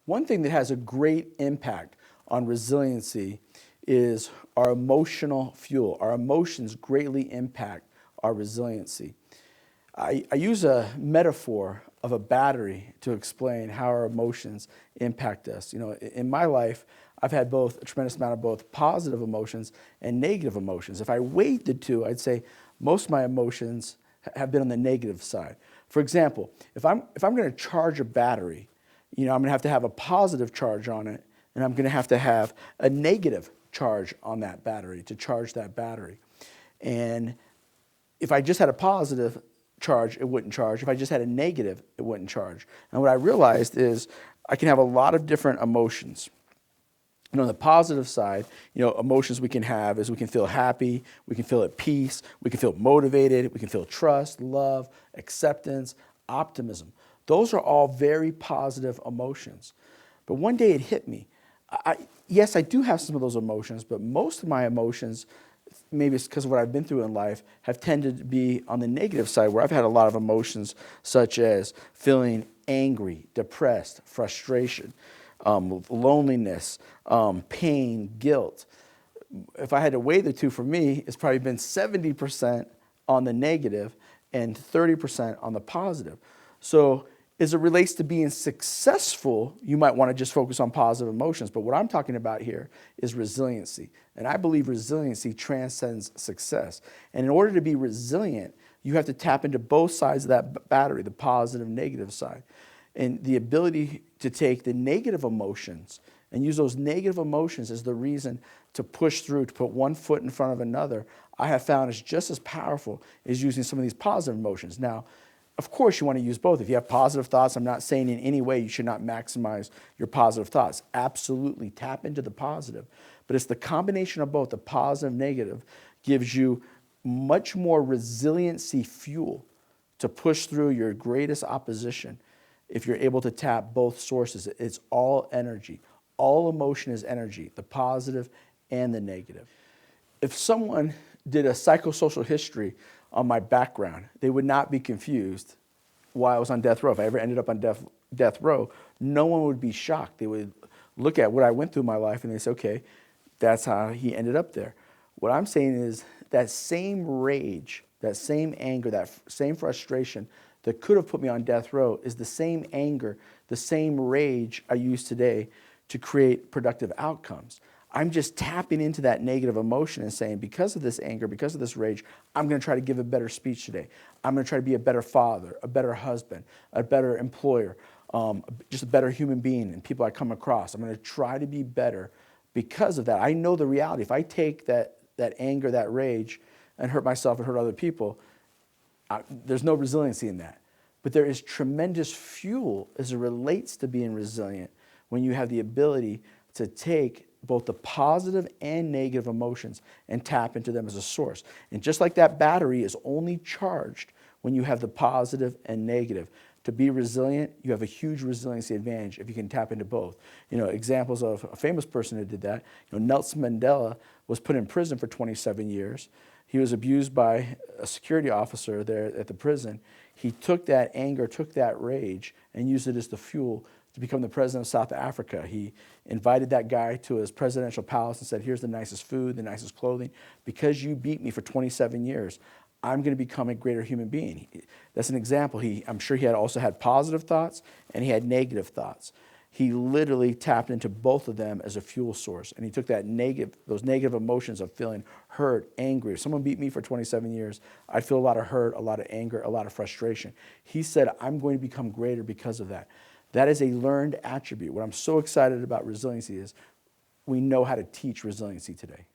One thing that has a great impact on resiliency is our emotional fuel. Our emotions greatly impact our resiliency. I use a metaphor of a battery to explain how our emotions impact us. You know, in my life, I've had both a tremendous amount of both positive emotions and negative emotions. If I weighed the two, I'd say most of my emotions have been on the negative side. For example, if I'm going to charge a battery, I'm going to have a positive charge on it, and I'm going to have a negative charge on that battery to charge that battery. And if I just had a positive charge, it wouldn't charge. If I just had a negative, it wouldn't charge. And what I realized is I can have a lot of different emotions. On the positive side, emotions we can have is we can feel happy, we can feel at peace, we can feel motivated, we can feel trust, love, acceptance, optimism. Those are all very positive emotions. But one day it hit me. Yes, I do have some of those emotions, but most of my emotions, maybe it's because of what I've been through in life, have tended to be on the negative side, where I've had a lot of emotions such as feeling angry, depressed, frustration, loneliness, pain, guilt. If I had to weigh the two, for me, it's probably been 70% on the negative and 30% on the positive. So as it relates to being successful, you might want to just focus on positive emotions. But what I'm talking about here is resiliency. And I believe resiliency transcends success. And in order to be resilient, you have to tap into both sides of that battery, the positive and negative side. And the ability to take the negative emotions and use those negative emotions as the reason to push through, to put one foot in front of another, I have found is just as powerful as using some of these positive emotions. Now, of course, you want to use both. If you have positive thoughts, I'm not saying in any way you should not maximize your positive thoughts. Absolutely, tap into the positive. But it's the combination of both, the positive and negative, gives you much more resiliency fuel to push through your greatest opposition if you're able to tap both sources. It's all energy. All emotion is energy, the positive and the negative. If someone did a psychosocial history on my background, they would not be confused why I was on death row. If I ever ended up on death row, no one would be shocked. They would look at what I went through in my life and they say, okay, that's how he ended up there. What I'm saying is that same rage, that same anger, that same frustration that could have put me on death row is the same anger, the same rage I use today to create productive outcomes. I'm just tapping into that negative emotion and saying, because of this anger, because of this rage, I'm going to try to give a better speech today. I'm going to try to be a better father, a better husband, a better employer, just a better human being and people I come across. I'm going to try to be better because of that. I know the reality. If I take that anger, that rage, and hurt myself and hurt other people, there's no resiliency in that. But there is tremendous fuel as it relates to being resilient when you have the ability to take both the positive and negative emotions and tap into them as a source. And just like that battery is only charged when you have the positive and negative. To be resilient, you have a huge resiliency advantage if you can tap into both. Examples of a famous person who did that. Nelson Mandela was put in prison for 27 years. He was abused by a security officer there at the prison. He took that anger, took that rage, and used it as the fuel to become the president of South Africa. He invited that guy to his presidential palace and said, here's the nicest food, the nicest clothing. Because you beat me for 27 years, I'm going to become a greater human being. That's an example. I'm sure he also had positive thoughts and he had negative thoughts. He literally tapped into both of them as a fuel source. And he took those negative emotions of feeling hurt, angry. If someone beat me for 27 years, I'd feel a lot of hurt, a lot of anger, a lot of frustration. He said, I'm going to become greater because of that. That is a learned attribute. What I'm so excited about resiliency is we know how to teach resiliency today.